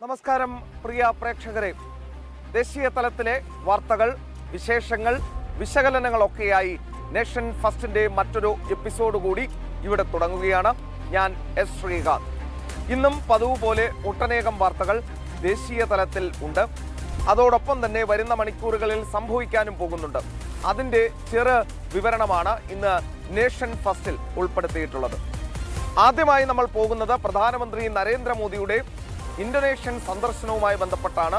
നമസ്കാരം പ്രിയ പ്രേക്ഷകരെ. ദേശീയ തലത്തിലെ വാർത്തകൾ, വിശേഷങ്ങൾ, വിശകലനങ്ങളൊക്കെയായി നേഷൻ ഫസ്റ്റിന്റെ മറ്റൊരു എപ്പിസോഡ് കൂടി ഇവിടെ തുടങ്ങുകയാണ്. ഞാൻ എസ് ശ്രീകാന്ത്. ഇന്നും പതിവ് പോലെ ഒട്ടനേകം വാർത്തകൾ ദേശീയ തലത്തിൽ ഉണ്ട്. അതോടൊപ്പം തന്നെ വരുന്ന മണിക്കൂറുകളിൽ സംഭവിക്കാനും പോകുന്നുണ്ട്. അതിൻ്റെ ചെറു വിവരണമാണ് ഇന്ന് നേഷൻ ഫസ്റ്റിൽ ഉൾപ്പെടുത്തിയിട്ടുള്ളത്. ആദ്യമായി നമ്മൾ പോകുന്നത് പ്രധാനമന്ത്രി നരേന്ദ്രമോദിയുടെ ഇന്തോനേഷ്യൻ സന്ദർശനവുമായി ബന്ധപ്പെട്ടാണ്.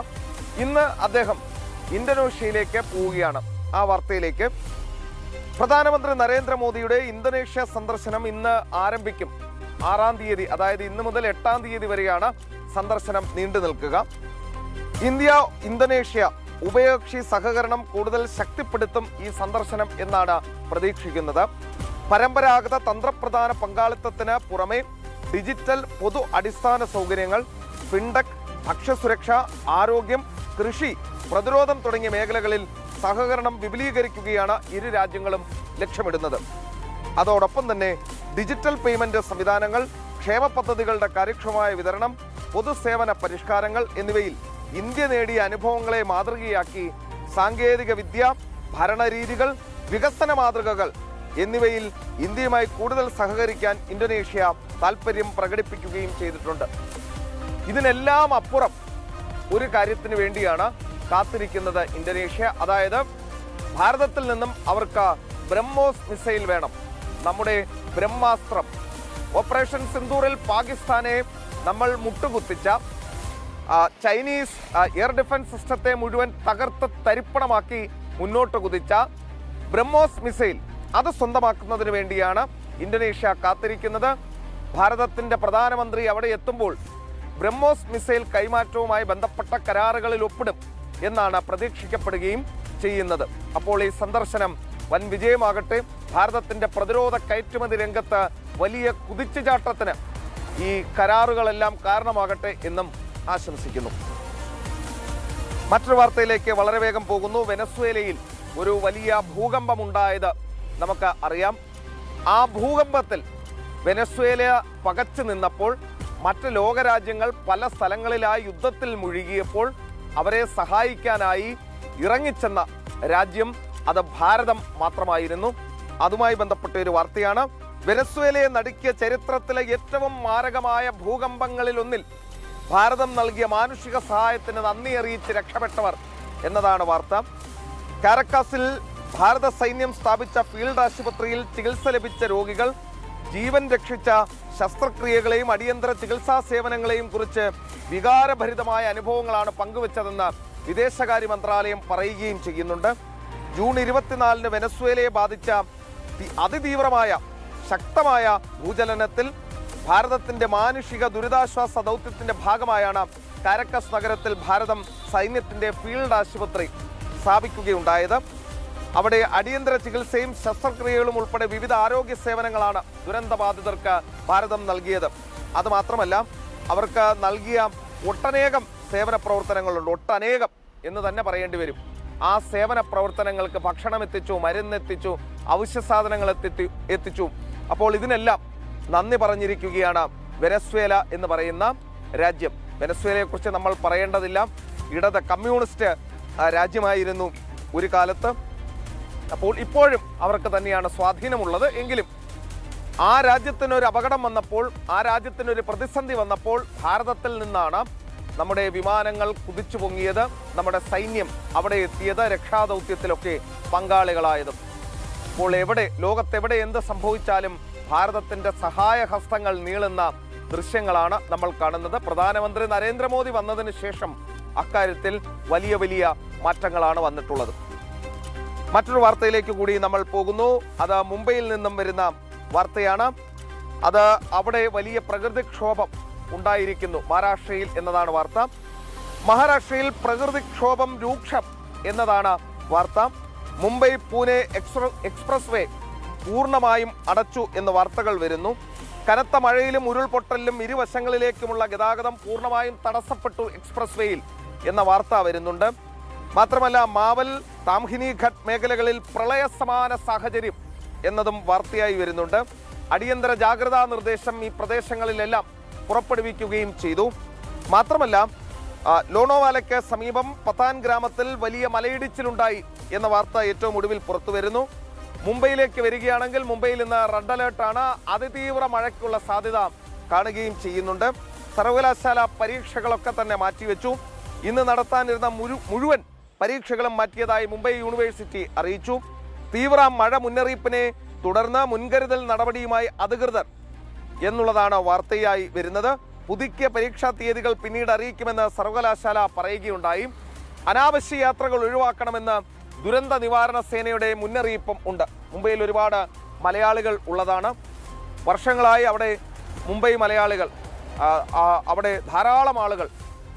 ഇന്ന് അദ്ദേഹം ഇന്തോനേഷ്യയിലേക്ക് പോവുകയാണ്. ആ വാർത്തയിലേക്ക്. പ്രധാനമന്ത്രി നരേന്ദ്രമോദിയുടെ ഇന്തോനേഷ്യ സന്ദർശനം ഇന്ന് ആരംഭിക്കും. 6-ാം തീയതി, അതായത് ഇന്ന് മുതൽ 8-ാം തീയതി വരെയാണ് സന്ദർശനം നീണ്ടു നിൽക്കുക. ഇന്ത്യ ഇന്തോനേഷ്യ ഉഭയകക്ഷി സഹകരണം കൂടുതൽ ശക്തിപ്പെടുത്തും ഈ സന്ദർശനം എന്നാണ് പ്രതീക്ഷിക്കുന്നത്. പരമ്പരാഗത തന്ത്രപ്രധാന പങ്കാളിത്തത്തിന് പുറമെ ഡിജിറ്റൽ പൊതു അടിസ്ഥാന സൗകര്യങ്ങൾ, ഫിൻടെക്, ഭക്ഷ്യസുരക്ഷ, ആരോഗ്യം, കൃഷി, പ്രതിരോധം തുടങ്ങിയ മേഖലകളിൽ സഹകരണം വിപുലീകരിക്കുകയാണ് ഇരു രാജ്യങ്ങളും ലക്ഷ്യമിടുന്നത്. അതോടൊപ്പം തന്നെ ഡിജിറ്റൽ പേയ്മെന്റ് സംവിധാനങ്ങൾ, ക്ഷേമ പദ്ധതികളുടെ കാര്യക്ഷമമായ വിതരണം, പൊതുസേവന പരിഷ്കാരങ്ങൾ എന്നിവയിൽ ഇന്ത്യ നേടിയ അനുഭവങ്ങളെ മാതൃകയാക്കി സാങ്കേതിക വിദ്യ, ഭരണരീതികൾ, വികസന മാതൃകകൾ എന്നിവയിൽ ഇന്ത്യയുമായി കൂടുതൽ സഹകരിക്കാൻ ഇന്തോനേഷ്യ താൽപ്പര്യം പ്രകടിപ്പിക്കുകയും ചെയ്തിട്ടുണ്ട്. ഇതിനെല്ലാം അപ്പുറം ഒരു കാര്യത്തിന് വേണ്ടിയാണ് കാത്തിരിക്കുന്നത് ഇന്തോനേഷ്യ. അതായത് ഭാരതത്തിൽ നിന്നും അവർക്ക് ബ്രഹ്മോസ് മിസൈൽ വേണം. നമ്മുടെ ബ്രഹ്മാസ്ത്രം. ഓപ്പറേഷൻ സിന്ദൂറിൽ പാകിസ്ഥാനെ നമ്മൾ മുട്ടുകുത്തിച്ച, ചൈനീസ് എയർ ഡിഫൻസ് സിസ്റ്റത്തെ മുഴുവൻ തകർത്ത് തരിപ്പണമാക്കി മുന്നോട്ട് കുതിച്ച ബ്രഹ്മോസ് മിസൈൽ, അത് സ്വന്തമാക്കുന്നതിന് വേണ്ടിയാണ് ഇന്തോനേഷ്യ കാത്തിരിക്കുന്നത്. ഭാരതത്തിന്റെ പ്രധാനമന്ത്രി അവിടെ എത്തുമ്പോൾ ബ്രഹ്മോസ് മിസൈൽ കൈമാറ്റവുമായി ബന്ധപ്പെട്ട കരാറുകളിൽ ഒപ്പിടും എന്നാണ് പ്രതീക്ഷിക്കപ്പെടുകയും ചെയ്യുന്നത്. അപ്പോൾ ഈ സന്ദർശനം വൻ വിജയമാകട്ടെ. ഭാരതത്തിന്റെ പ്രതിരോധ കയറ്റുമതി രംഗത്ത് വലിയ കുതിച്ചുചാട്ടത്തിന് ഈ കരാറുകളെല്ലാം കാരണമാകട്ടെ എന്നും ആശംസിക്കുന്നു. മറ്റൊരു വാർത്തയിലേക്ക് വളരെ വേഗം പോകുന്നു. വെനസ്വേലയിൽ ഒരു വലിയ ഭൂകമ്പമുണ്ടായത് നമുക്ക് അറിയാം. ആ ഭൂകമ്പത്തിൽ വെനസ്വേല പകച്ചു നിന്നപ്പോൾ മറ്റ് ലോകരാജ്യങ്ങൾ പല സ്ഥലങ്ങളിലായി യുദ്ധത്തിൽ മുഴുകിയപ്പോൾ അവരെ സഹായിക്കാനായി ഇറങ്ങിച്ചെന്ന രാജ്യം അത് ഭാരതം മാത്രമായിരുന്നു. അതുമായി ബന്ധപ്പെട്ട ഒരു വാർത്തയാണ്. വെനസ്വേലയെ നടുക്കിയ ചരിത്രത്തിലെ ഏറ്റവും മാരകമായ ഭൂകമ്പങ്ങളിലൊന്നിൽ ഭാരതം നൽകിയ മാനുഷിക സഹായത്തിന് നന്ദി അറിയിച്ച് രക്ഷപ്പെട്ടവർ എന്നതാണ് വാർത്ത. കാരക്കാസിൽ ഭാരത സൈന്യം സ്ഥാപിച്ച ഫീൽഡ് ആശുപത്രിയിൽ ചികിത്സ ലഭിച്ച രോഗികൾ ജീവൻ രക്ഷിച്ച ശസ്ത്രക്രിയകളെയും അടിയന്തര ചികിത്സാ സേവനങ്ങളെയും കുറിച്ച് വികാരഭരിതമായ അനുഭവങ്ങളാണ് പങ്കുവച്ചതെന്ന് വിദേശകാര്യ മന്ത്രാലയം പറയുകയും ചെയ്യുന്നുണ്ട്. ജൂൺ 24-ന് വെനസ്വേലയെ ബാധിച്ച അതിതീവ്രമായ ശക്തമായ ഭൂചലനത്തിൽ ഭാരതത്തിന്റെ മാനുഷിക ദുരിതാശ്വാസ ദൗത്യത്തിന്റെ ഭാഗമായാണ് കാരക്കസ് നഗരത്തിൽ ഭാരതം സൈന്യത്തിന്റെ ഫീൽഡ് ആശുപത്രി സ്ഥാപിക്കുകയുണ്ടായത്. അവിടെ അടിയന്തര ചികിത്സയും ശസ്ത്രക്രിയകളും ഉൾപ്പെടെ വിവിധ ആരോഗ്യ സേവനങ്ങളാണ് ദുരന്തബാധിതർക്ക് ഭാരതം നൽകിയത്. അതുമാത്രമല്ല, അവർക്ക് നൽകിയ ഒട്ടനേകം സേവന പ്രവർത്തനങ്ങളുണ്ട്. ഒട്ടനേകം എന്ന് തന്നെ പറയേണ്ടി വരും. ആ സേവന പ്രവർത്തനങ്ങൾക്ക് ഭക്ഷണം എത്തിച്ചു, മരുന്നെത്തിച്ചു, അവശ്യ സാധനങ്ങൾ എത്തിച്ചു. അപ്പോൾ ഇതിനെല്ലാം നന്ദി പറഞ്ഞിരിക്കുകയാണ് വെനസ്വേല എന്ന് പറയുന്ന രാജ്യം. വെനസ്വേലയെക്കുറിച്ച് നമ്മൾ പറയേണ്ടതില്ല. ഇടത് കമ്മ്യൂണിസ്റ്റ് രാജ്യമായിരുന്നു ഒരു കാലത്ത്. അപ്പോൾ ഇപ്പോഴും അവർക്ക് തന്നെയാണ് സ്വാധീനമുള്ളത്. എങ്കിലും ആ രാജ്യത്തിനൊരു അപകടം വന്നപ്പോൾ, ആ രാജ്യത്തിനൊരു പ്രതിസന്ധി വന്നപ്പോൾ ഭാരതത്തിൽ നിന്നാണ് നമ്മുടെ വിമാനങ്ങൾ കുതിച്ചു പൊങ്ങിയത്, നമ്മുടെ സൈന്യം അവിടെ എത്തിയത്, രക്ഷാദൗത്യത്തിലൊക്കെ പങ്കാളികളായതും. അപ്പോൾ ലോകത്തെവിടെ എന്ത് സംഭവിച്ചാലും ഭാരതത്തിന്റെ സഹായഹസ്തങ്ങൾ നീളുന്ന ദൃശ്യങ്ങളാണ് നമ്മൾ കാണുന്നത്. പ്രധാനമന്ത്രി നരേന്ദ്രമോദി വന്നതിന് ശേഷം അക്കാര്യത്തിൽ വലിയ വലിയ മാറ്റങ്ങളാണ് വന്നിട്ടുള്ളത്. മറ്റൊരു വാർത്തയിലേക്ക് കൂടി നമ്മൾ പോകുന്നു. അത് മുംബൈയിൽ നിന്നും വരുന്ന വാർത്തയാണ്. അത് അവിടെ വലിയ പ്രകൃതിക്ഷോഭം ഉണ്ടായിരിക്കുന്നു മഹാരാഷ്ട്രയിൽ എന്നതാണ് വാർത്ത. മഹാരാഷ്ട്രയിൽ പ്രകൃതിക്ഷോഭം രൂക്ഷം എന്നതാണ് വാർത്ത. മുംബൈ പൂനെ എക്സ്പ്രസ് വേ പൂർണ്ണമായും അടച്ചു എന്ന് വാർത്തകൾ വരുന്നു. കനത്ത മഴയിലും ഉരുൾപൊട്ടലിലും ഇരുവശങ്ങളിലേക്കുമുള്ള ഗതാഗതം പൂർണ്ണമായും തടസ്സപ്പെട്ടു എക്സ്പ്രസ് വേയിൽ എന്ന വാർത്ത വരുന്നുണ്ട്. മാത്രമല്ല, മാവൽ, താംഹിനി ഘട്ട് മേഖലകളിൽ പ്രളയ സമാന സാഹചര്യം എന്നതും വാർത്തയായി വരുന്നുണ്ട്. അടിയന്തര ജാഗ്രതാ നിർദ്ദേശം ഈ പ്രദേശങ്ങളിലെല്ലാം പുറപ്പെടുവിക്കുകയും ചെയ്തു. മാത്രമല്ല, ലോണോവാലയ്ക്ക് സമീപം പത്താൻ ഗ്രാമത്തിൽ വലിയ മലയിടിച്ചിലുണ്ടായി എന്ന വാർത്ത ഏറ്റവും ഒടുവിൽ പുറത്തു വരുന്നു. മുംബൈയിലേക്ക് വരികയാണെങ്കിൽ മുംബൈയിൽ ഇന്ന് റെഡ് അലേർട്ടാണ്. അതിതീവ്ര മഴയ്ക്കുള്ള സാധ്യത കാണുകയും ചെയ്യുന്നുണ്ട്. സർവകലാശാല പരീക്ഷകളൊക്കെ തന്നെ മാറ്റിവെച്ചു. ഇന്ന് നടത്താനിരുന്ന മുഴുവൻ പരീക്ഷകളും മാറ്റിയതായി മുംബൈ യൂണിവേഴ്സിറ്റി അറിയിച്ചു. തീവ്ര മഴ മുന്നറിയിപ്പിനെ തുടർന്ന് മുൻകരുതൽ നടപടിയുമായി അധികൃതർ എന്നുള്ളതാണ് വാർത്തയായി വരുന്നത്. പുതുക്കിയ പരീക്ഷാ തീയതികൾ പിന്നീട് അറിയിക്കുമെന്ന് സർവകലാശാല പറയുകയുണ്ടായി. അനാവശ്യ യാത്രകൾ ഒഴിവാക്കണമെന്ന് ദുരന്ത നിവാരണ സേനയുടെ മുന്നറിയിപ്പും ഉണ്ട്. മുംബൈയിൽ ഒരുപാട് മലയാളികൾ ഉള്ളതാണ്. വർഷങ്ങളായി അവിടെ മുംബൈ മലയാളികൾ അവിടെ ധാരാളം ആളുകൾ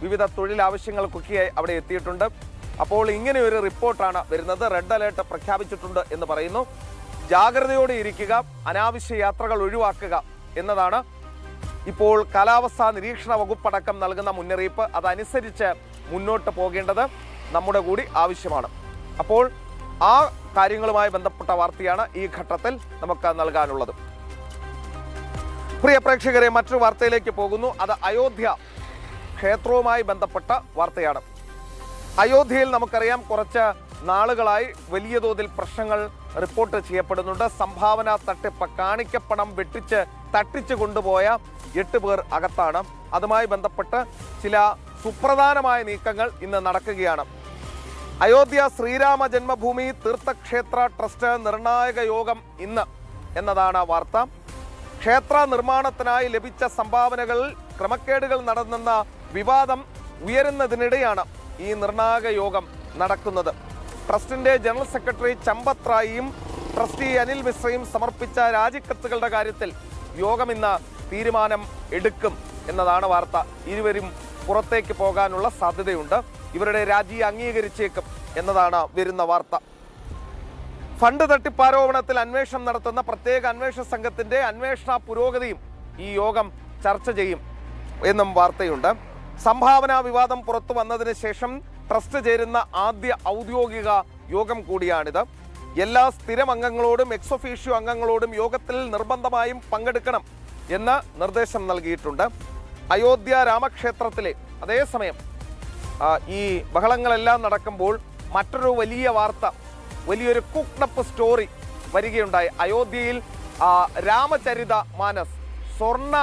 വിവിധ തൊഴിലാവശ്യങ്ങൾക്കൊക്കെയായി അവിടെ എത്തിയിട്ടുണ്ട്. അപ്പോൾ ഇങ്ങനെ ഒരു റിപ്പോർട്ടാണ് വരുന്നത്. റെഡ് അലേർട്ട് പ്രഖ്യാപിച്ചിട്ടുണ്ട് എന്ന് പറയുന്നു. ജാഗ്രതയോടെ ഇരിക്കുക, അനാവശ്യ യാത്രകൾ ഒഴിവാക്കുക എന്നതാണ് ഇപ്പോൾ കാലാവസ്ഥാ നിരീക്ഷണ വകുപ്പടക്കം നൽകുന്ന മുന്നറിയിപ്പ്. അതനുസരിച്ച് മുന്നോട്ട് പോകേണ്ടത് നമ്മുടെ കൂടി ആവശ്യമാണ്. അപ്പോൾ ആ കാര്യങ്ങളുമായി ബന്ധപ്പെട്ട വാർത്തയാണ് ഈ ഘട്ടത്തിൽ നമുക്ക് നൽകാനുള്ളത്. പ്രിയ പ്രേക്ഷകരെ, മറ്റൊരു വാർത്തയിലേക്ക് പോകുന്നു. അത് അയോധ്യ ക്ഷേത്രവുമായി ബന്ധപ്പെട്ട വാർത്തയാണ്. അയോധ്യയിൽ നമുക്കറിയാം കുറച്ച് നാളുകളായി വലിയ തോതിൽ പ്രശ്നങ്ങൾ റിപ്പോർട്ട് ചെയ്യപ്പെടുന്നുണ്ട്. സംഭാവന തട്ടിപ്പ്, കാണിക്കപ്പണം വെട്ടിച്ച് തട്ടിച്ചു കൊണ്ടുപോയ 8 പേർ അകത്താണ്. അതുമായി ബന്ധപ്പെട്ട് ചില സുപ്രധാനമായ നീക്കങ്ങൾ ഇന്ന് നടക്കുകയാണ്. അയോധ്യ ശ്രീരാമ ജന്മഭൂമി തീർത്ഥക്ഷേത്ര ട്രസ്റ്റ് നിർണായക യോഗം ഇന്ന് എന്നതാണ് വാർത്ത. ക്ഷേത്ര നിർമ്മാണത്തിനായി ലഭിച്ച സംഭാവനകളിൽ ക്രമക്കേടുകൾ നടന്നെന്ന വിവാദം ഉയരുന്നതിനിടെയാണ് ഈ നിർണായക യോഗം നടക്കുന്നത്. ട്രസ്റ്റിന്റെ ജനറൽ സെക്രട്ടറി ചമ്പത് റായിയും ട്രസ്റ്റി അനിൽ മിശ്രയും സമർപ്പിച്ച രാജിക്കത്തുകളുടെ കാര്യത്തിൽ യോഗം ഇന്ന് തീരുമാനം എടുക്കും എന്നതാണ് വാർത്ത. ഇരുവരും പുറത്തേക്ക് പോകാനുള്ള സാധ്യതയുണ്ട്. ഇവരുടെ രാജി അംഗീകരിച്ചേക്കും എന്നതാണ് വരുന്ന വാർത്ത. ഫണ്ട് തട്ടിപ്പാരോപണത്തിൽ അന്വേഷണം നടത്തുന്ന പ്രത്യേക അന്വേഷണ സംഘത്തിന്റെ അന്വേഷണ പുരോഗതിയും ഈ യോഗം ചർച്ച ചെയ്യും എന്നും വാർത്തയുണ്ട്. സംഭാവന വിവാദം പുറത്തു വന്നതിന് ശേഷം ട്രസ്റ്റ് ചേരുന്ന ആദ്യ ഔദ്യോഗിക യോഗം കൂടിയാണിത്. എല്ലാ സ്ഥിരം അംഗങ്ങളോടും എക്സ് ഒഫീഷ്യോ അംഗങ്ങളോടും യോഗത്തിൽ നിർബന്ധമായും പങ്കെടുക്കണം എന്ന് നിർദ്ദേശം നൽകിയിട്ടുണ്ട്. അയോധ്യ രാമക്ഷേത്രത്തിലെ അതേസമയം ഈ ബഹളങ്ങളെല്ലാം നടക്കുമ്പോൾ മറ്റൊരു വലിയ വാർത്ത, വലിയൊരു കുക്ക്ഡപ്പ് സ്റ്റോറി വരികയുണ്ടായി. അയോധ്യയിൽ രാമചരിത മാനസ്, സ്വർണ്ണ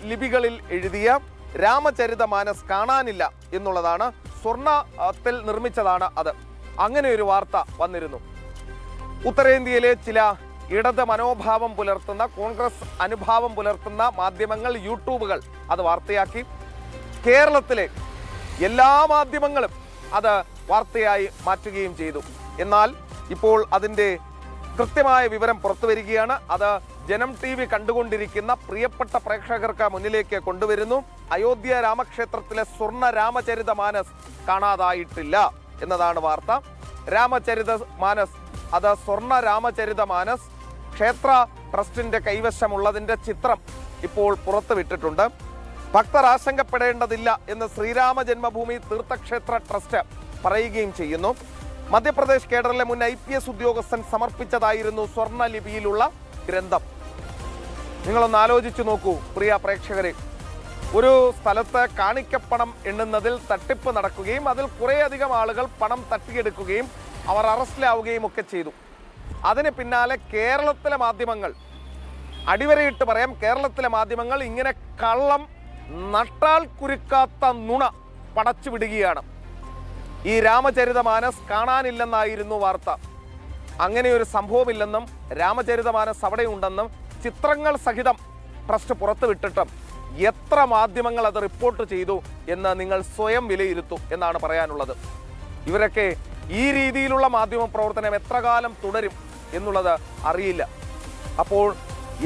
ലിപികളിൽ എഴുതിയ രാമചരിത മാനസ് കാണാനില്ല എന്നുള്ളതാണ്. സ്വർണ്ണത്തിൽ നിർമ്മിച്ചതാണ് അത്. അങ്ങനെ ഒരു വാർത്ത വന്നിരുന്നു. ഉത്തരേന്ത്യയിലെ ചില ഇടത് മനോഭാവം പുലർത്തുന്ന, കോൺഗ്രസ് അനുഭാവം പുലർത്തുന്ന മാധ്യമങ്ങൾ, യൂട്യൂബുകൾ അത് വാർത്തയാക്കി. കേരളത്തിലെ എല്ലാ മാധ്യമങ്ങളും അത് വാർത്തയായി മാറ്റുകയും ചെയ്തു. എന്നാൽ ഇപ്പോൾ അതിൻ്റെ കൃത്യമായ വിവരം പുറത്തു വരികയാണ്. അത് ജനം TV കണ്ടുകൊണ്ടിരിക്കുന്ന പ്രിയപ്പെട്ട പ്രേക്ഷകർക്ക് മുന്നിലേക്ക് കൊണ്ടുവരുന്നു. അയോധ്യ രാമക്ഷേത്രത്തിലെ സ്വർണ്ണ രാമചരിത മാനസ് കാണാതായിട്ടില്ല എന്നതാണ് വാർത്ത. രാമചരിത മാനസ്, അത് സ്വർണ്ണ രാമചരിത മാനസ് ക്ഷേത്ര ട്രസ്റ്റിന്റെ കൈവശമുള്ളതിന്റെ ചിത്രം ഇപ്പോൾ പുറത്തുവിട്ടിട്ടുണ്ട്. ഭക്തർ ആശങ്കപ്പെടേണ്ടതില്ല എന്ന് ശ്രീരാമ ജന്മഭൂമി തീർത്ഥക്ഷേത്ര ട്രസ്റ്റ് പറയുകയും ചെയ്യുന്നു. മധ്യപ്രദേശ് കേഡറിലെ മുൻ IPS ഉദ്യോഗസ്ഥൻ സമർപ്പിച്ചതായിരുന്നു സ്വർണ്ണ ലിപിയിലുള്ള ഗ്രന്ഥം. നിങ്ങളൊന്ന് ആലോചിച്ചു നോക്കൂ പ്രിയ പ്രേക്ഷകരെ. ഒരു സ്ഥലത്ത് കാണിക്കപ്പണം എണ്ണുന്നതിൽ തട്ടിപ്പ് നടക്കുകയും അതിൽ കുറേയധികം ആളുകൾ പണം തട്ടിയെടുക്കുകയും അവർ അറസ്റ്റിലാവുകയും ഒക്കെ ചെയ്തു. അതിന് പിന്നാലെ കേരളത്തിലെ മാധ്യമങ്ങൾ, അടിവരയിട്ട് പറയാം, കേരളത്തിലെ മാധ്യമങ്ങൾ ഇങ്ങനെ കള്ളം, നട്ടാൽ കുരുക്കാത്ത നുണ പടച്ചു വിടുകയാണ്. ഈ രാമചരിത മാനസ് കാണാനില്ലെന്നായിരുന്നു വാർത്ത. അങ്ങനെ ഒരു സംഭവമില്ലെന്നും രാമചരിത മാനസ് അവിടെ ഉണ്ടെന്നും ചിത്രങ്ങൾ സഹിതം ട്രസ്റ്റ് പുറത്തുവിട്ടിട്ടും എത്ര മാധ്യമങ്ങൾ അത് റിപ്പോർട്ട് ചെയ്തു എന്ന് നിങ്ങൾ സ്വയം വിലയിരുത്തൂ എന്നാണ് പറയാനുള്ളത്. ഇവരൊക്കെ ഈ രീതിയിലുള്ള മാധ്യമ പ്രവർത്തനം എത്ര കാലം തുടരും എന്നുള്ളത് അറിയില്ല. അപ്പോൾ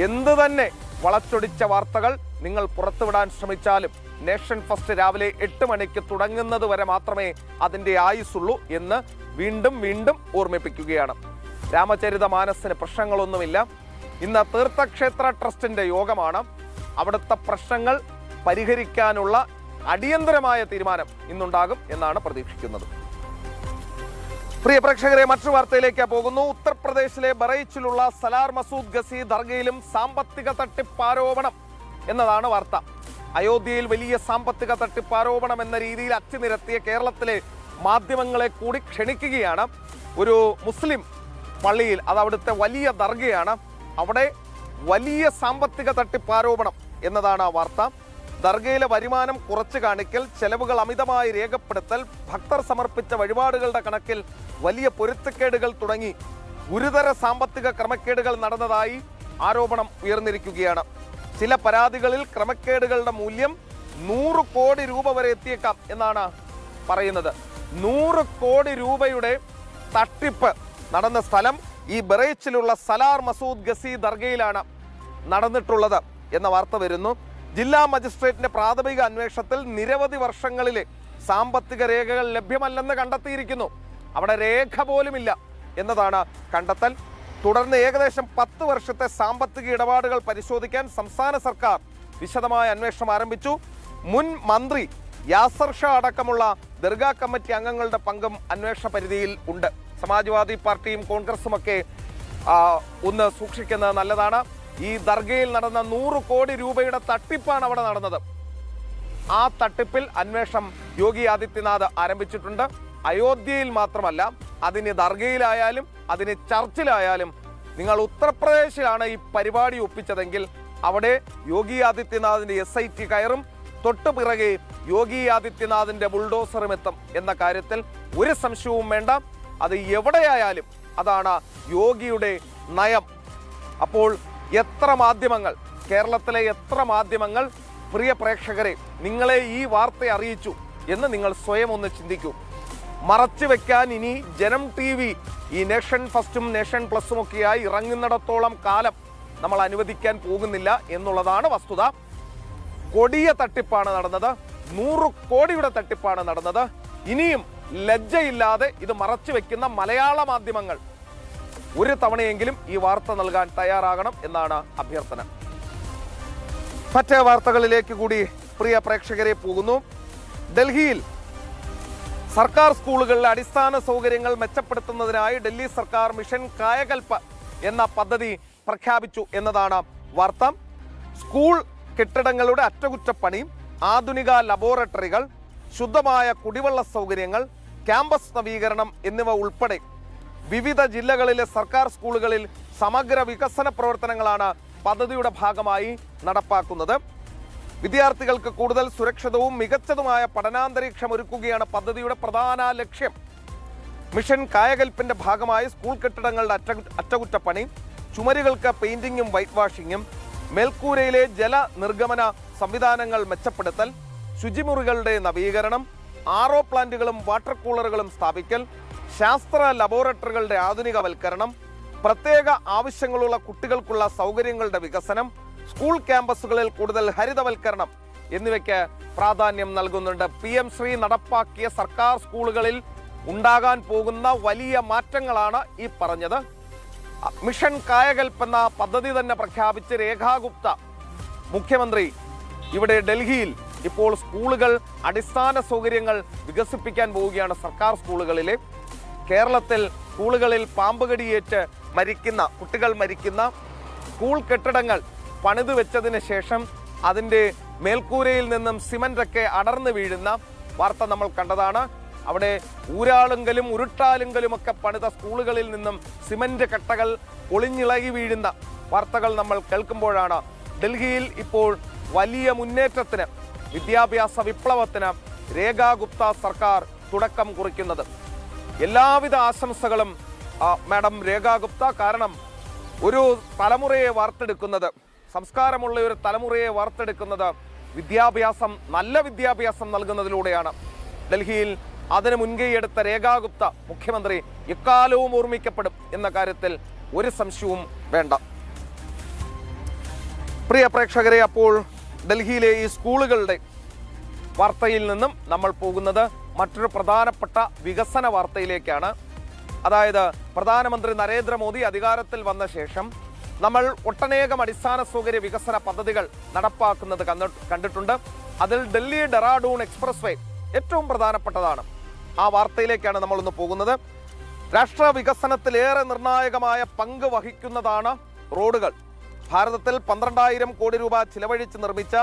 എന്ത് തന്നെ വളച്ചൊടിച്ച വാർത്തകൾ നിങ്ങൾ പുറത്തുവിടാൻ ശ്രമിച്ചാലും നേഷൻ ഫസ്റ്റ് രാവിലെ 8 മണിക്ക് തുടങ്ങുന്നത് വരെ മാത്രമേ അതിൻ്റെ ആയുസുള്ളൂ എന്ന് വീണ്ടും വീണ്ടും ഓർമ്മിപ്പിക്കുകയാണ്. രാമചരിത മാനസിന് പ്രശ്നങ്ങളൊന്നുമില്ല. ഇന്ന് തീർത്ഥക്ഷേത്ര ട്രസ്റ്റിന്റെ യോഗമാണ്. അവിടുത്തെ പ്രശ്നങ്ങൾ പരിഹരിക്കാനുള്ള അടിയന്തരമായ തീരുമാനം ഇന്നുണ്ടാകും എന്നാണ് പ്രതീക്ഷിക്കുന്നത്. പ്രിയ പ്രേക്ഷകരെ, മറ്റൊരു വാർത്തയിലേക്ക് പോകുന്നു. ഉത്തർപ്രദേശിലെ ബറൈച്ചിലുള്ള സലാർ മസൂദ് ഗസി ദർഗയിലും സാമ്പത്തിക തട്ടിപ്പാരോപണം എന്നതാണ് വാർത്ത. അയോധ്യയിൽ വലിയ സാമ്പത്തിക തട്ടിപ്പ് ആരോപണം എന്ന രീതിയിൽ അച്ചുനിരത്തിയ കേരളത്തിലെ മാധ്യമങ്ങളെ കൂടി ക്ഷണിക്കുകയാണ്. ഒരു മുസ്ലിം പള്ളിയിൽ, അത് അവിടുത്തെ വലിയ ദർഗയാണ്, അവിടെ വലിയ സാമ്പത്തിക തട്ടിപ്പ് ആരോപണം എന്നതാണ് വാർത്ത. ദർഗയിലെ വരുമാനം കുറച്ചു കാണിക്കൽ, ചെലവുകൾ അമിതമായി രേഖപ്പെടുത്തൽ, ഭക്തർ സമർപ്പിച്ച വഴിപാടുകളുടെ കണക്കിൽ വലിയ പൊരുത്തക്കേടുകൾ തുടങ്ങി ഗുരുതര സാമ്പത്തിക ക്രമക്കേടുകൾ നടന്നതായി ആരോപണം ഉയർന്നിരിക്കുകയാണ്. ചില പരാതികളിൽ ക്രമക്കേടുകളുടെ മൂല്യം 100 കോടി രൂപ വരെ എത്തിയേക്കാം എന്നാണ് പറയുന്നത്. 100 കോടി രൂപയുടെ തട്ടിപ്പ് നടന്ന സ്ഥലം ഈ ബറേച്ചിലുള്ള സലാർ മസൂദ് ഗസി ദർഗയിലാണ് നടന്നിട്ടുള്ളത് എന്ന വാർത്ത വരുന്നു. ജില്ലാ മജിസ്ട്രേറ്റിന്റെ പ്രാഥമിക അന്വേഷണത്തിൽ നിരവധി വർഷങ്ങളിലെ സാമ്പത്തിക രേഖകൾ ലഭ്യമല്ലെന്ന് കണ്ടെത്തിയിരിക്കുന്നു. അവിടെ രേഖ പോലുമില്ല എന്നതാണ് കണ്ടെത്തൽ. തുടർന്ന് ഏകദേശം 10 വർഷത്തെ സാമ്പത്തിക ഇടപാടുകൾ പരിശോധിക്കാൻ സംസ്ഥാന സർക്കാർ വിശദമായ അന്വേഷണം ആരംഭിച്ചു. മുൻ മന്ത്രി യാസർ ഷാ അടക്കമുള്ള ദർഗാ കമ്മിറ്റി അംഗങ്ങളുടെ പങ്കും അന്വേഷണ പരിധിയിൽ ഉണ്ട്. സമാജ്വാദി പാർട്ടിയും കോൺഗ്രസുമൊക്കെ ഒന്ന് സൂക്ഷിക്കുന്നത് നല്ലതാണ്. ഈ ദർഗയിൽ നടന്ന 100 കോടി രൂപയുടെ തട്ടിപ്പാണ് അവിടെ നടന്നത്. ആ തട്ടിപ്പിൽ അന്വേഷണം യോഗി ആദിത്യനാഥ് ആരംഭിച്ചിട്ടുണ്ട്. അയോധ്യയിൽ മാത്രമല്ല, അതിന് ദർഗയിലായാലും അതിന് ചർച്ചിലായാലും, നിങ്ങൾ ഉത്തർപ്രദേശിലാണ് ഈ പരിപാടി ഒപ്പിച്ചതെങ്കിൽ അവിടെ യോഗി ആദിത്യനാഥിന്റെ SIT കയറും, തൊട്ടുപിറകെ യോഗി ആദിത്യനാഥിന്റെ ബുൾഡോസറും എത്തും എന്ന കാര്യത്തിൽ ഒരു സംശയവും വേണ്ട. അത് എവിടെയായാലും അതാണ് യോഗിയുടെ നയം. അപ്പോൾ എത്ര മാധ്യമങ്ങൾ, കേരളത്തിലെ എത്ര മാധ്യമങ്ങൾ പ്രിയ പ്രേക്ഷകരെ നിങ്ങളെ ഈ വാർത്ത അറിയിച്ചു എന്ന് നിങ്ങൾ സ്വയം ഒന്ന് ചിന്തിക്കൂ. മറച്ചു വെക്കാൻ ഇനി ജനം TV ഈ നേഷൻ ഫസ്റ്റും നേഷൻ പ്ലസും ഒക്കെയായി ഇറങ്ങുന്നിടത്തോളം കാലം നമ്മൾ അനുവദിക്കാൻ പോകുന്നില്ല എന്നുള്ളതാണ് വസ്തുത. കൊടിയ തട്ടിപ്പാണ് നടന്നത്, 100 കോടിയുടെ തട്ടിപ്പാണ് നടന്നത്. ഇനിയും ലജ്ജയില്ലാതെ ഇത് മറച്ചു വെക്കുന്ന മലയാള മാധ്യമങ്ങൾ ഒരു തവണയെങ്കിലും ഈ വാർത്ത നൽകാൻ തയ്യാറാകണം എന്നാണ് അഭ്യർത്ഥന. മറ്റ് വാർത്തകളിലേക്ക് കൂടി പ്രിയ പ്രേക്ഷകരെ പോകുന്നു. ഡൽഹിയിൽ സർക്കാർ സ്കൂളുകളിലെ അടിസ്ഥാന സൗകര്യങ്ങൾ മെച്ചപ്പെടുത്തുന്നതിനായി ഡൽഹി സർക്കാർ മിഷൻ കായകൽപ്പ് എന്ന പദ്ധതി പ്രഖ്യാപിച്ചു എന്നതാണ് വാർത്ത. സ്കൂൾ കെട്ടിടങ്ങളുടെ അറ്റകുറ്റപ്പണി, ആധുനിക ലബോറട്ടറികൾ, ശുദ്ധമായ കുടിവെള്ള സൗകര്യങ്ങൾ, ക്യാമ്പസ് നവീകരണം എന്നിവ ഉൾപ്പെടെ വിവിധ ജില്ലകളിലെ സർക്കാർ സ്കൂളുകളിൽ സമഗ്ര വികസന പ്രവർത്തനങ്ങളാണ് പദ്ധതിയുടെ ഭാഗമായി നടപ്പാക്കുന്നത്. വിദ്യാർത്ഥികൾക്ക് കൂടുതൽ സുരക്ഷിതവും മികച്ചതുമായ പഠനാന്തരീക്ഷം ഒരുക്കുകയാണ് പദ്ധതിയുടെ പ്രധാന ലക്ഷ്യം. മിഷൻ കായകൽപ്പിന്റെ ഭാഗമായി സ്കൂൾ കെട്ടിടങ്ങളുടെ അറ്റകുറ്റപ്പണി, ചുമരുകൾക്ക് പെയിന്റിങ്ങും വൈറ്റ് വാഷിങ്ങും, മേൽക്കൂരയിലെ ജല നിർഗമന സംവിധാനങ്ങൾ മെച്ചപ്പെടുത്തൽ, ശുചിമുറികളുടെ നവീകരണം, RO പ്ലാന്റുകളും വാട്ടർ കൂളറുകളും സ്ഥാപിക്കൽ, ശാസ്ത്ര ലബോറട്ടറികളുടെ ആധുനികവൽക്കരണം, പ്രത്യേക ആവശ്യങ്ങളുള്ള കുട്ടികൾക്കുള്ള സൗകര്യങ്ങളുടെ വികസനം, സ്കൂൾ ക്യാമ്പസുകളിൽ കൂടുതൽ ഹരിതവൽക്കരണം എന്നിവയ്ക്ക് പ്രാധാന്യം നൽകുന്നുണ്ട്. PM ശ്രീ നടപ്പാക്കിയ സർക്കാർ സ്കൂളുകളിൽ ഉണ്ടാകാൻ പോകുന്ന വലിയ മാറ്റങ്ങളാണ് ഈ പറഞ്ഞത്. മിഷൻ കായകൽപ്പ് എന്ന പദ്ധതി തന്നെ പ്രഖ്യാപിച്ച് രേഖാ ഗുപ്ത മുഖ്യമന്ത്രി ഇവിടെ ഡൽഹിയിൽ ഇപ്പോൾ സ്കൂളുകൾ അടിസ്ഥാന സൗകര്യങ്ങൾ വികസിപ്പിക്കാൻ പോവുകയാണ്. സർക്കാർ സ്കൂളുകളിലെ കേരളത്തിൽ സ്കൂളുകളിൽ പാമ്പ് കടിയേറ്റ് മരിക്കുന്ന കുട്ടികൾ മരിക്കുന്ന സ്കൂൾ കെട്ടിടങ്ങൾ പണിതു വെച്ചതിന് ശേഷം അതിൻ്റെ മേൽക്കൂരയിൽ നിന്നും സിമൻ്റൊക്കെ അടർന്നു വീഴുന്ന വാർത്ത നമ്മൾ കണ്ടതാണ്. അവിടെ ഊരാളുങ്കലും ഉരുട്ടാലുങ്കലുമൊക്കെ പണിത സ്കൂളുകളിൽ നിന്നും സിമൻ്റ് കട്ടകൾ പൊളിഞ്ഞിളകി വീഴുന്ന വാർത്തകൾ നമ്മൾ കേൾക്കുമ്പോഴാണ് ഡൽഹിയിൽ ഇപ്പോൾ വലിയ മുന്നേറ്റത്തിന്, വിദ്യാഭ്യാസ വിപ്ലവത്തിന് രേഖാ ഗുപ്ത സർക്കാർ തുടക്കം കുറിക്കുന്നത്. എല്ലാവിധ ആശംസകളും മാഡം രേഖാ ഗുപ്ത. കാരണം ഒരു തലമുറയെ വാർത്തെടുക്കുന്നത്, സംസ്കാരമുള്ള ഒരു തലമുറയെ വാർത്തെടുക്കുന്നത് വിദ്യാഭ്യാസം, നല്ല വിദ്യാഭ്യാസം നൽകുന്നതിലൂടെയാണ്. ഡൽഹിയിൽ അതിന് മുൻകൈയെടുത്ത രേഖാ ഗുപ്ത മുഖ്യമന്ത്രി എക്കാലവും ഓർമ്മിക്കപ്പെടും എന്ന കാര്യത്തിൽ ഒരു സംശയവും വേണ്ട. പ്രിയ പ്രേക്ഷകരെ, അപ്പോൾ ഡൽഹിയിലെ ഈ സ്കൂളുകളുടെ വാർത്തയിൽ നിന്നും നമ്മൾ പോകുന്നത് മറ്റൊരു പ്രധാനപ്പെട്ട വികസന വാർത്തയിലേക്കാണ്. അതായത് പ്രധാനമന്ത്രി നരേന്ദ്രമോദി അധികാരത്തിൽ വന്ന ശേഷം നമ്മൾ ഒട്ടനേകം അടിസ്ഥാന സൗകര്യ വികസന പദ്ധതികൾ നടപ്പാക്കുന്നത് കണ്ടിട്ടുണ്ട്. അതിൽ ഡൽഹി ഡെറാഡൂൺ എക്സ്പ്രസ് വേ ഏറ്റവും പ്രധാനപ്പെട്ടതാണ്. ആ വാർത്തയിലേക്കാണ് നമ്മളൊന്ന് പോകുന്നത്. രാഷ്ട്ര വികസനത്തിലേറെ നിർണായകമായ പങ്ക് വഹിക്കുന്നതാണ് റോഡുകൾ. ഭാരതത്തിൽ 12,000 കോടി രൂപ ചിലവഴിച്ച് നിർമ്മിച്ച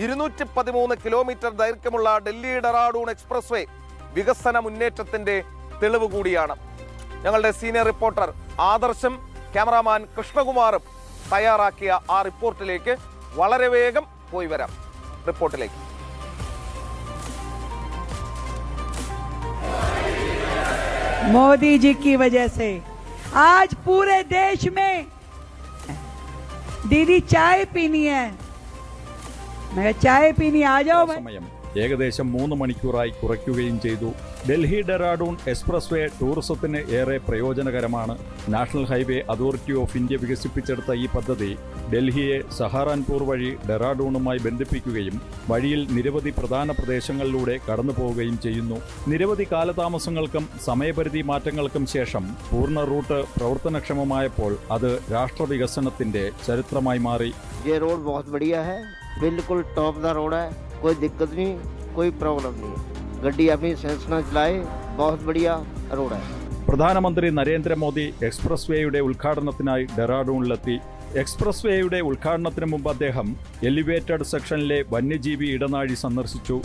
213 കിലോമീറ്റർ ദൈർഘ്യമുള്ള ഡൽഹി ഡെറാഡൂൺ എക്സ്പ്രസ് വേ വികസന മുന്നേറ്റത്തിന്റെ തെളിവ് കൂടിയാണ്. ഞങ്ങളുടെ സീനിയർ റിപ്പോർട്ടർ ആദർശം, ക്യാമറാമാൻ കൃഷ്ണകുമാറും തയ്യാറാക്കിയ ആ റിപ്പോർട്ടിലേക്ക് വളരെ വേഗം പോയി വരാം. റിപ്പോർട്ടിലേക്ക്. मोदी जी की वजह से आज पूरे देश में दीदी चाय पीनी है, मैं चाय पीनी आ जाओ. സമയം ഏകദേശം 3 മണിക്കൂറായി കുറയ്ക്കുകയും ചെയ്തു. ഡൽഹി ഡെറാഡൂൺ എക്സ്പ്രസ് വേ ടൂറിസത്തിന് ഏറെ പ്രയോജനകരമാണ്. National highway authority of India വികസിപ്പിച്ചെടുത്ത ഈ പദ്ധതി ഡൽഹിയെ സഹാറൻപൂർ വഴി ഡെറാഡൂണുമായി ബന്ധിപ്പിക്കുകയും വഴിയിൽ നിരവധി പ്രധാന പ്രദേശങ്ങളിലൂടെ കടന്നു പോവുകയും ചെയ്യുന്നു. നിരവധി കാലതാമസങ്ങൾക്കും സമയപരിധി മാറ്റങ്ങൾക്കും ശേഷം പൂർണ്ണ റൂട്ട് പ്രവർത്തനക്ഷമമായപ്പോൾ അത് രാഷ്ട്രവികസനത്തിന്റെ ചരിത്രമായി മാറി. ये रोड बहुत बढ़िया है, बिल्कुल टॉप द रोड है, कोई दिक्कत नहीं, कोई प्रॉब्लम नहीं. गड्डी अपनी सेंसना चलाए, बहुत बढ़िया रोड है. പ്രധാനമന്ത്രി നരേന്ദ്രമോദി എക്സ്പ്രസ് വേയുടെ ഉദ്ഘാടനത്തിനായി ഡെറാഡൂണിലെത്തി. എക്സ്പ്രസ് വേയുടെ ഉദ്ഘാടനത്തിന് മുമ്പ് അദ്ദേഹം എലിവേറ്റഡ് സെക്ഷനിലെ വന്യജീവി ഇടനാഴി സന്ദർശിച്ചു.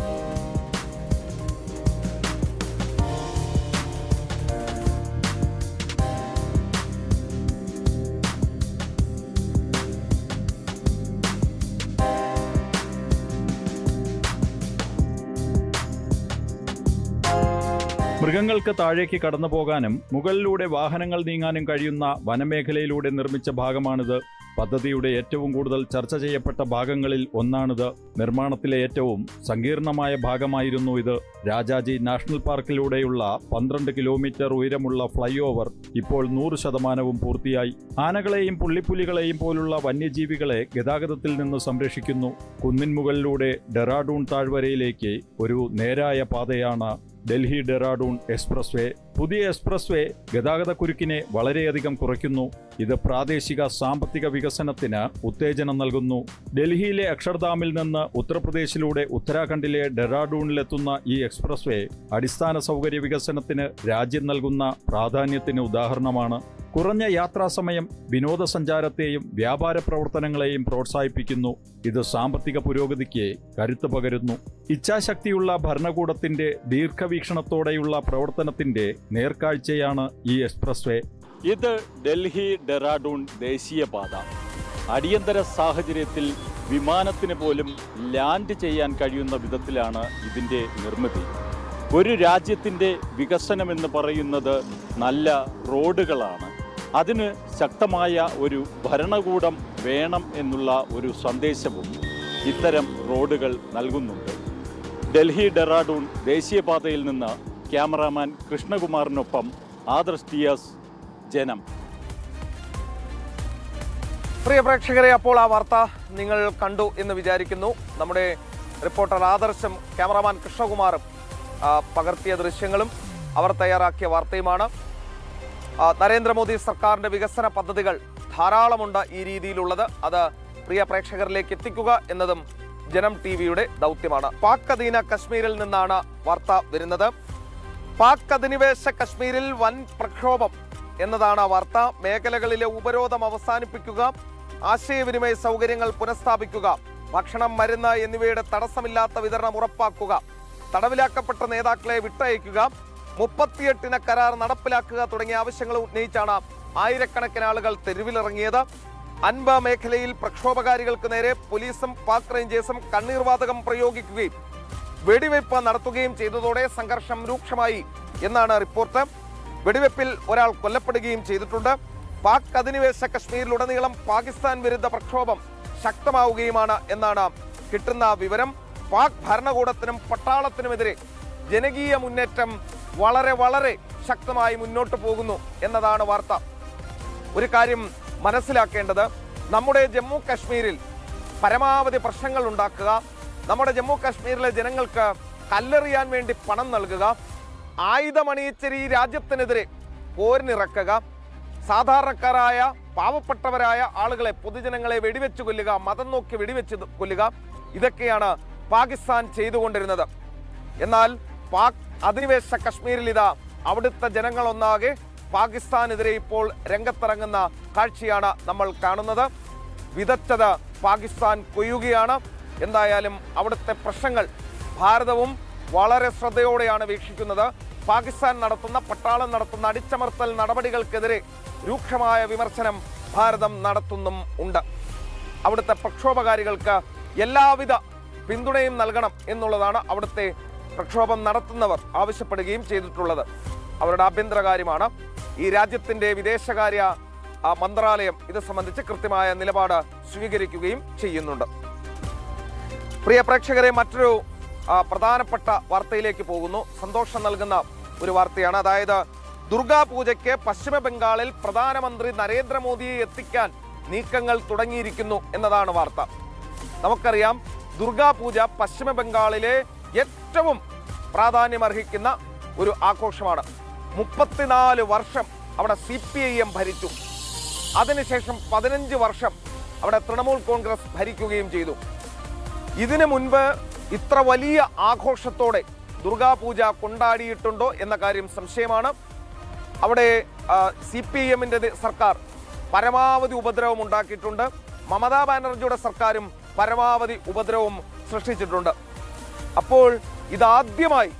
മൃഗങ്ങൾക്ക് താഴേക്ക് കടന്നു പോകാനും മുകളിലൂടെ വാഹനങ്ങൾ നീങ്ങാനും കഴിയുന്ന വനമേഖലയിലൂടെ നിർമ്മിച്ച ഭാഗമാണിത്. പദ്ധതിയുടെ ഏറ്റവും കൂടുതൽ ചർച്ച ചെയ്യപ്പെട്ട ഭാഗങ്ങളിൽ ഒന്നാണിത്. നിർമ്മാണത്തിലെ ഏറ്റവും സങ്കീർണമായ ഭാഗമായിരുന്നു ഇത്. രാജാജി നാഷണൽ പാർക്കിലൂടെയുള്ള 12 കിലോമീറ്റർ ഉയരമുള്ള ഫ്ലൈ ഓവർ ഇപ്പോൾ 100% പൂർത്തിയായി. ആനകളെയും പുള്ളിപ്പുലികളെയും പോലുള്ള വന്യജീവികളെ ഗതാഗതത്തിൽ നിന്ന് സംരക്ഷിക്കുന്നു. കുന്നിൻ മുകളിലൂടെ ഡെറാഡൂൺ താഴ്വരയിലേക്ക് ഒരു നേരായ പാതയാണ് ഡൽഹി ഡെറാഡൂൺ എക്സ്പ്രസ് വേ. പുതിയ എക്സ്പ്രസ് വേ ഗതാഗതക്കുരുക്കിനെ വളരെയധികം കുറയ്ക്കുന്നു. ഇത് പ്രാദേശിക സാമ്പത്തിക വികസനത്തിന് ഉത്തേജനം നൽകുന്നു. ഡൽഹിയിലെ അക്ഷർധാമിൽ നിന്ന് ഉത്തർപ്രദേശിലൂടെ ഉത്തരാഖണ്ഡിലെ ഡെറാഡൂണിലെത്തുന്ന ഈ എക്സ്പ്രസ് വേ അടിസ്ഥാന സൗകര്യ വികസനത്തിന് രാജ്യം നൽകുന്ന പ്രാധാന്യത്തിന് ഉദാഹരണമാണ്. കുറഞ്ഞ യാത്രാസമയം വിനോദസഞ്ചാരത്തെയും വ്യാപാര പ്രവർത്തനങ്ങളെയും പ്രോത്സാഹിപ്പിക്കുന്നു. ഇത് സാമ്പത്തിക പുരോഗതിക്ക് കരുത്ത് പകരുന്നു. ഇച്ഛാശക്തിയുള്ള ഭരണകൂടത്തിന്റെ ദീർഘവീക്ഷണത്തോടെയുള്ള പ്രവർത്തനത്തിന്റെ നേർക്കാഴ്ചയാണ് ഈ എക്സ്പ്രസ് വേ. ഇത് ഡൽഹി ഡെറാഡൂൺ ദേശീയപാത. അടിയന്തര സാഹചര്യത്തിൽ വിമാനത്തിന് പോലും ലാൻഡ് ചെയ്യാൻ കഴിയുന്ന വിധത്തിലാണ് ഇതിന്റെ നിർമ്മിതി. ഒരു രാജ്യത്തിന്റെ വികസനമെന്ന് പറയുന്നത് നല്ല റോഡുകളാണ്. അതിന് ശക്തമായ ഒരു ഭരണകൂടം വേണം എന്നുള്ള ഒരു സന്ദേശവും ഇത്തരം റോഡുകൾ നൽകുന്നുണ്ട്. ഡൽഹി ഡെറാഡൂൺ ദേശീയപാതയിൽ നിന്ന് ക്യാമറാമാൻ കൃഷ്ണകുമാറിനൊപ്പം ആദർശ് TS, ജനം. പ്രിയ പ്രേക്ഷകരെ, അപ്പോൾ ആ വാർത്ത നിങ്ങൾ കണ്ടു എന്ന് വിചാരിക്കുന്നു. നമ്മുടെ റിപ്പോർട്ടർ ആദർശം, ക്യാമറാമാൻ കൃഷ്ണകുമാറും പകർത്തിയ ദൃശ്യങ്ങളും അവർ തയ്യാറാക്കിയ വാർത്തയുമാണ്. നരേന്ദ്രമോദി സർക്കാരിന്റെ വികസന പദ്ധതികൾ ധാരാളമുണ്ട് ഈ രീതിയിലുള്ളത്. അത് പ്രിയ പ്രേക്ഷകരിലേക്ക് എത്തിക്കുക എന്നതും ജനം TV-യുടെ ദൗത്യമാണ്. പാക് അധീന കശ്മീരിൽ നിന്നാണ് വാർത്ത വരുന്നത്. പാക് അധിനിവേശ കശ്മീരിൽ വൻ പ്രക്ഷോഭം എന്നതാണ് വാർത്ത. മേഖലകളിലെ ഉപരോധം അവസാനിപ്പിക്കുക, ആശയവിനിമയ സൗകര്യങ്ങൾ പുനഃസ്ഥാപിക്കുക, ഭക്ഷണം, മരുന്ന് എന്നിവയുടെ തടസ്സമില്ലാത്ത വിതരണം ഉറപ്പാക്കുക, തടവിലാക്കപ്പെട്ട നേതാക്കളെ വിട്ടയക്കുക, 38-ഇന കരാർ നടപ്പിലാക്കുക തുടങ്ങിയ ആവശ്യങ്ങൾ ഉന്നയിച്ചാണ് ആയിരക്കണക്കിന് ആളുകൾ തെരുവിലിറങ്ങിയത്. അൻബ മേഖലയിൽ പ്രക്ഷോഭകാരികൾക്ക് നേരെ പോലീസും പാക് റേഞ്ചേഴ്സും കണ്ണീർവാതകം പ്രയോഗിക്കുകയും വെടിവയ്പ് നടത്തുകയും ചെയ്തതോടെ സംഘർഷം രൂക്ഷമായി എന്നാണ് റിപ്പോർട്ട്. വെടിവയ്പിൽ ഒരാൾ കൊല്ലപ്പെടുകയും ചെയ്തിട്ടുണ്ട്. പാക് അധിനിവേശ കശ്മീരിലുടനീളം പാകിസ്ഥാൻ വിരുദ്ധ പ്രക്ഷോഭം ശക്തമാവുകയുമാണ് എന്നാണ് കിട്ടുന്ന വിവരം. പാക് ഭരണകൂടത്തിനും പട്ടാളത്തിനുമെതിരെ ജനകീയ മുന്നേറ്റം വളരെ വളരെ ശക്തമായി മുന്നോട്ട് പോകുന്നു എന്നതാണ് വാർത്ത. ഒരു കാര്യം മനസ്സിലാക്കേണ്ടത്, നമ്മുടെ ജമ്മു കാശ്മീരിൽ പരമാവധി പ്രശ്നങ്ങൾ ഉണ്ടാക്കുക, നമ്മുടെ ജമ്മു കാശ്മീരിലെ ജനങ്ങൾക്ക് കല്ലെറിയാൻ വേണ്ടി പണം നൽകുക, ആയുധമണിയിച്ച ഈ രാജ്യത്തിനെതിരെ പോരിനിറക്കുക, സാധാരണക്കാരായ പാവപ്പെട്ടവരായ ആളുകളെ, പൊതുജനങ്ങളെ വെടിവെച്ച് കൊല്ലുക, മതം നോക്കി വെടിവെച്ച് കൊല്ലുക, ഇതൊക്കെയാണ് പാകിസ്ഥാൻ ചെയ്തുകൊണ്ടിരുന്നത്. എന്നാൽ പാക് അധിനിവേശ കശ്മീരിൽ ഇതാ അവിടുത്തെ ജനങ്ങളൊന്നാകെ പാകിസ്ഥാനെതിരെ ഇപ്പോൾ രംഗത്തിറങ്ങുന്ന കാഴ്ചയാണ് നമ്മൾ കാണുന്നത്. വിതച്ചത് പാകിസ്ഥാൻ കൊയ്യുകയാണ്. എന്തായാലും അവിടുത്തെ പ്രശ്നങ്ങൾ ഭാരതവും വളരെ ശ്രദ്ധയോടെയാണ് വീക്ഷിക്കുന്നത്. പാകിസ്ഥാൻ നടത്തുന്ന, പട്ടാളം നടത്തുന്ന അടിച്ചമർത്തൽ നടപടികൾക്കെതിരെ രൂക്ഷമായ വിമർശനം ഭാരതം നടത്തുന്നും ഉണ്ട്. അവിടുത്തെ പ്രക്ഷോഭകാരികൾക്ക് എല്ലാവിധ പിന്തുണയും നൽകണം എന്നുള്ളതാണ് അവിടുത്തെ പ്രക്ഷോഭം നടത്തുന്നവർ ആവശ്യപ്പെടുകയും ചെയ്തിട്ടുള്ളത്. അവരുടെ ആഭ്യന്തര കാര്യമാണ്. ഈ രാജ്യത്തിൻ്റെ വിദേശകാര്യ മന്ത്രാലയം ഇത് സംബന്ധിച്ച് കൃത്യമായ നിലപാട് സ്വീകരിക്കുകയും ചെയ്യുന്നുണ്ട്. പ്രിയ പ്രേക്ഷകരെ, മറ്റൊരു പ്രധാനപ്പെട്ട വാർത്തയിലേക്ക് പോകുന്നു. സന്തോഷം നൽകുന്ന ഒരു വാർത്തയാണ്. അതായത് ദുർഗാ പൂജയ്ക്ക് പശ്ചിമ ബംഗാളിൽ പ്രധാനമന്ത്രി നരേന്ദ്രമോദിയെ എത്തിക്കാൻ നീക്കങ്ങൾ തുടങ്ങിയിരിക്കുന്നു എന്നതാണ് വാർത്ത. നമുക്കറിയാം, ദുർഗാ പൂജ പശ്ചിമ ബംഗാളിലെ ഏറ്റവും പ്രാധാന്യമർഹിക്കുന്ന ഒരു ആഘോഷമാണ്. 34 വർഷം അവിടെ CPIM ഭരിച്ചു. അതിനുശേഷം 15 വർഷം അവിടെ തൃണമൂൽ കോൺഗ്രസ് ഭരിക്കുകയും ചെയ്തു. ഇതിനു മുൻപ് ഇത്ര വലിയ ആഘോഷത്തോടെ ദുർഗാപൂജ കൊണ്ടാടിയിട്ടുണ്ടോ എന്ന കാര്യം സംശയമാണ്. അവിടെ CPIMന്റെ സർക്കാർ പരമാവധി ഉപദ്രവം ഉണ്ടാക്കിയിട്ടുണ്ട്. മമതാ ബാനർജിയുടെ സർക്കാരും പരമാവധി ഉപദ്രവം സൃഷ്ടിച്ചിട്ടുണ്ട്. അപ്പോൾ ഇതാദ്യമായി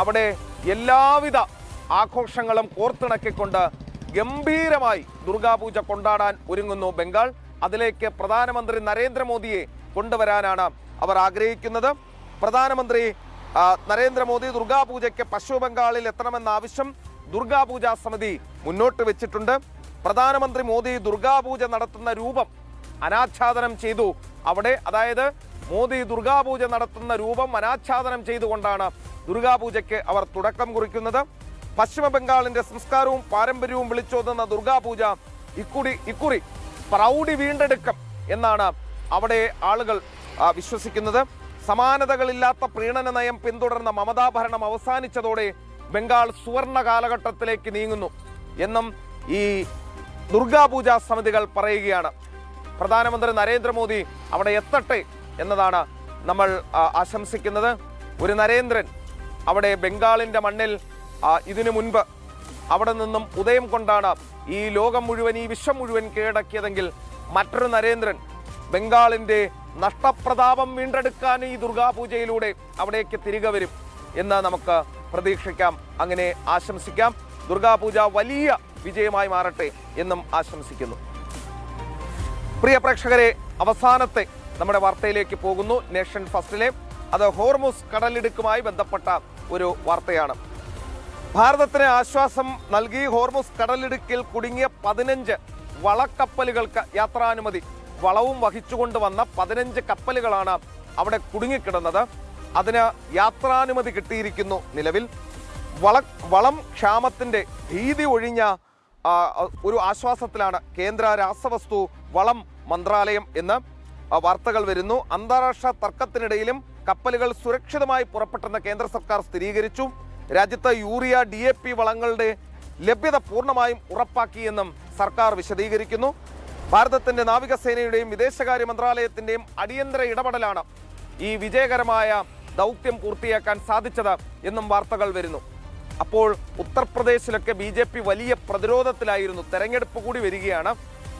അവിടെ എല്ലാവിധ ആഘോഷങ്ങളും കോർത്തിണക്കിക്കൊണ്ട് ഗംഭീരമായി ദുർഗാപൂജ കൊണ്ടാടാൻ ഒരുങ്ങുന്നു ബംഗാൾ. അതിലേക്ക് പ്രധാനമന്ത്രി നരേന്ദ്രമോദിയെ കൊണ്ടുവരാനാണ് അവർ ആഗ്രഹിക്കുന്നത്. പ്രധാനമന്ത്രി നരേന്ദ്രമോദി ദുർഗാപൂജയ്ക്ക് പശ്ചിമ ബംഗാളിൽ എത്തണമെന്ന ആവശ്യം ദുർഗാപൂജാ സമിതി മുന്നോട്ട് വെച്ചിട്ടുണ്ട്. പ്രധാനമന്ത്രി മോദി ദുർഗാപൂജ നടത്തുന്ന രൂപം അനാച്ഛാദനം ചെയ്തു അവിടെ. അതായത് മോദി ദുർഗാപൂജ നടത്തുന്ന രൂപം അനാച്ഛാദനം ചെയ്തുകൊണ്ടാണ് ദുർഗാപൂജയ്ക്ക് അവർ തുടക്കം കുറിക്കുന്നത്. പശ്ചിമ ബംഗാളിന്റെ സംസ്കാരവും പാരമ്പര്യവും വിളിച്ചോതുന്ന ദുർഗാപൂജ ഇക്കുറി പ്രൗഢി വീണ്ടെടുക്കും എന്നാണ് അവിടെ ആളുകൾ വിശ്വസിക്കുന്നത്. സമാനതകളില്ലാത്ത പ്രീണന നയം പിന്തുടർന്ന മമതാ ഭരണം അവസാനിച്ചതോടെ ബംഗാൾ സുവർണ കാലഘട്ടത്തിലേക്ക് നീങ്ങുന്നു എന്നും ഈ ദുർഗാപൂജാ സമിതികൾ പറയുകയാണ്. പ്രധാനമന്ത്രി നരേന്ദ്രമോദി അവിടെ എത്തട്ടെ എന്നതാണ് നമ്മൾ ആശംസിക്കുന്നത്. ഒരു നരേന്ദ്രൻ അവിടെ ബംഗാളിൻ്റെ മണ്ണിൽ ഇതിനു മുൻപ് അവിടെ നിന്നും ഉദയം കൊണ്ടാണ് ഈ ലോകം മുഴുവൻ, ഈ വിശ്വം മുഴുവൻ കീഴടക്കിയതെങ്കിൽ മറ്റൊരു നരേന്ദ്രൻ ബംഗാളിൻ്റെ നഷ്ടപ്രതാപം വീണ്ടെടുക്കാൻ ഈ ദുർഗാപൂജയിലൂടെ അവിടേക്ക് തിരികെ വരും എന്ന് നമുക്ക് പ്രതീക്ഷിക്കാം. അങ്ങനെ ആശംസിക്കാം. ദുർഗാപൂജ വലിയ വിജയമായി മാറട്ടെ എന്നും ആശംസിക്കുന്നു. പ്രിയ പ്രേക്ഷകരെ, അവസാനത്തെ നമ്മുടെ വാർത്തയിലേക്ക് പോകുന്നു. നേഷൻ ഫസ്റ്റിലെ അത് ഹോർമുസ് കടലിടുക്കുമായി ബന്ധപ്പെട്ട ഒരു വാർത്തയാണ്. ഭാരതത്തിന് ആശ്വാസം നൽകി ഹോർമുസ് കടലിടുക്കിൽ കുടുങ്ങിയ 15 വളക്കപ്പലുകൾക്ക് യാത്രാനുമതി. വളവും വഹിച്ചുകൊണ്ട് വന്ന 15 കപ്പലുകളാണ് അവിടെ കുടുങ്ങിക്കിടന്നത്. അതിന് യാത്രാനുമതി കിട്ടിയിരിക്കുന്നു. നിലവിൽ വളം ക്ഷാമത്തിൻ്റെ ഭീതി ഒഴിഞ്ഞ ഒരു ആശ്വാസത്തിലാണ് കേന്ദ്ര രാസവസ്തു വളം മന്ത്രാലയം എന്ന് വാർത്തകൾ വരുന്നു. അന്താരാഷ്ട്ര തർക്കത്തിനിടയിലും കപ്പലുകൾ സുരക്ഷിതമായി പുറപ്പെട്ടെന്ന് കേന്ദ്ര സർക്കാർ സ്ഥിരീകരിച്ചു. രാജ്യത്ത് യൂറിയ, DAP വളങ്ങളുടെ ലഭ്യത പൂർണ്ണമായും ഉറപ്പാക്കിയെന്നും സർക്കാർ വിശദീകരിക്കുന്നു. ഭാരതത്തിൻ്റെ നാവികസേനയുടെയും വിദേശകാര്യ മന്ത്രാലയത്തിൻ്റെയും അടിയന്തര ഇടപെടലാണ് ഈ വിജയകരമായ ദൗത്യം പൂർത്തിയാക്കാൻ സാധിച്ചത് എന്നും വാർത്തകൾ വരുന്നു. അപ്പോൾ ഉത്തർപ്രദേശിലൊക്കെ BJP വലിയ പ്രതിരോധത്തിലായിരുന്നു. തെരഞ്ഞെടുപ്പ് കൂടി വരികയാണ്.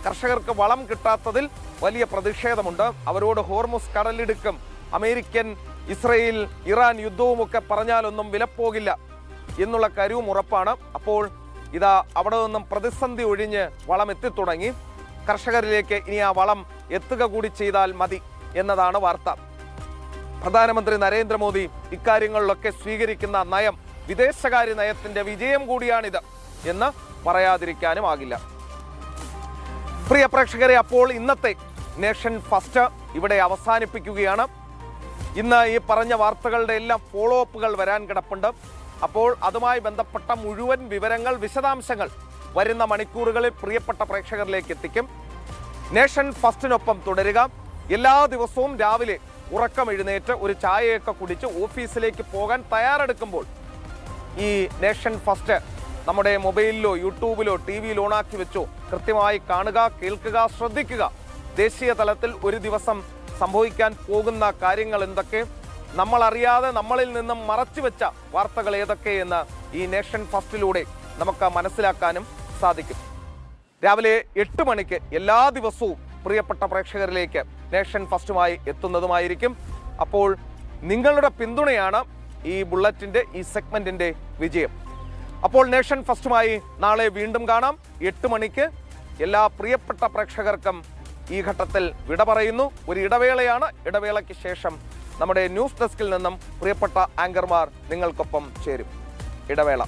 കർഷകർക്ക് വളം കിട്ടാത്തതിൽ വലിയ പ്രതിഷേധമുണ്ട്. അവരോട് ഹോർമുസ് കടലിടുക്കും, അമേരിക്കൻ, ഇസ്രയേൽ, ഇറാൻ യുദ്ധവുമൊക്കെ പറഞ്ഞാലൊന്നും വിലപ്പോകില്ല എന്നുള്ള കാര്യവും ഉറപ്പാണ്. അപ്പോൾ ഇതാ അവിടെ നിന്നും പ്രതിസന്ധി ഒഴിഞ്ഞ് വളം എത്തിത്തുടങ്ങി. കർഷകരിലേക്ക് ഇനി ആ വളം എത്തുക കൂടി ചെയ്താൽ മതി എന്നതാണ് വാർത്ത. പ്രധാനമന്ത്രി നരേന്ദ്രമോദി ഇക്കാര്യങ്ങളിലൊക്കെ സ്വീകരിക്കുന്ന നയം വിദേശകാര്യ നയത്തിൻ്റെ വിജയം കൂടിയാണിത് എന്ന് പറയാതിരിക്കാനും ആകില്ല. പ്രിയ പ്രേക്ഷകരെ, അപ്പോൾ ഇന്നത്തെ നേഷൻ ഫസ്റ്റ് ഇവിടെ അവസാനിപ്പിക്കുകയാണ്. ഇന്ന് ഈ പറഞ്ഞ വാർത്തകളുടെ എല്ലാം ഫോളോ അപ്പുകൾ വരാൻ കിടപ്പുണ്ട്. അപ്പോൾ അതുമായി ബന്ധപ്പെട്ട മുഴുവൻ വിവരങ്ങൾ, വിശദാംശങ്ങൾ വരുന്ന മണിക്കൂറുകളിൽ പ്രിയപ്പെട്ട പ്രേക്ഷകരിലേക്ക് എത്തിക്കും. നേഷൻ ഫസ്റ്റിനൊപ്പം തുടരുക. എല്ലാ ദിവസവും രാവിലെ ഉറക്കം എഴുന്നേറ്റ് ഒരു ചായയൊക്കെ കുടിച്ച് ഓഫീസിലേക്ക് പോകാൻ തയ്യാറെടുക്കുമ്പോൾ ഈ നേഷൻ ഫസ്റ്റ് നമ്മുടെ മൊബൈലിലോ യൂട്യൂബിലോ TV-യിൽ ഓണാക്കി വെച്ചോ കൃത്യമായി കാണുക, കേൾക്കുക, ശ്രദ്ധിക്കുക. ദേശീയ തലത്തിൽ ഒരു ദിവസം സംഭവിക്കാൻ പോകുന്ന കാര്യങ്ങൾ എന്തൊക്കെ, നമ്മളറിയാതെ നമ്മളിൽ നിന്നും മറച്ചുവെച്ച വാർത്തകൾ ഏതൊക്കെയെന്ന് ഈ നേഷൻ ഫസ്റ്റിലൂടെ നമുക്ക് മനസ്സിലാക്കാനും സാധിക്കും. രാവിലെ 8 മണിക്ക് എല്ലാ ദിവസവും പ്രിയപ്പെട്ട പ്രേക്ഷകരിലേക്ക് നേഷൻ ഫസ്റ്റുമായി എത്തുന്നതുമായിരിക്കും. അപ്പോൾ നിങ്ങളുടെ പിന്തുണയാണ് ഈ ബുള്ളറ്റിൻ്റെ ഈ സെഗ്മെന്റിന്റെ വിജയം. അപ്പോൾ നേഷൻ ഫസ്റ്റുമായി നാളെ വീണ്ടും കാണാം 8 മണിക്ക്. എല്ലാ പ്രിയപ്പെട്ട പ്രേക്ഷകർക്കും ഈ ഘട്ടത്തിൽ വിട പറയുന്നു. ഒരു ഇടവേളയാണ്. ഇടവേളയ്ക്ക് ശേഷം നമ്മുടെ ന്യൂസ് ഡെസ്കിൽ നിന്നും പ്രിയപ്പെട്ട ആങ്കർമാർ നിങ്ങൾക്കൊപ്പം ചേരും. ഇടവേള.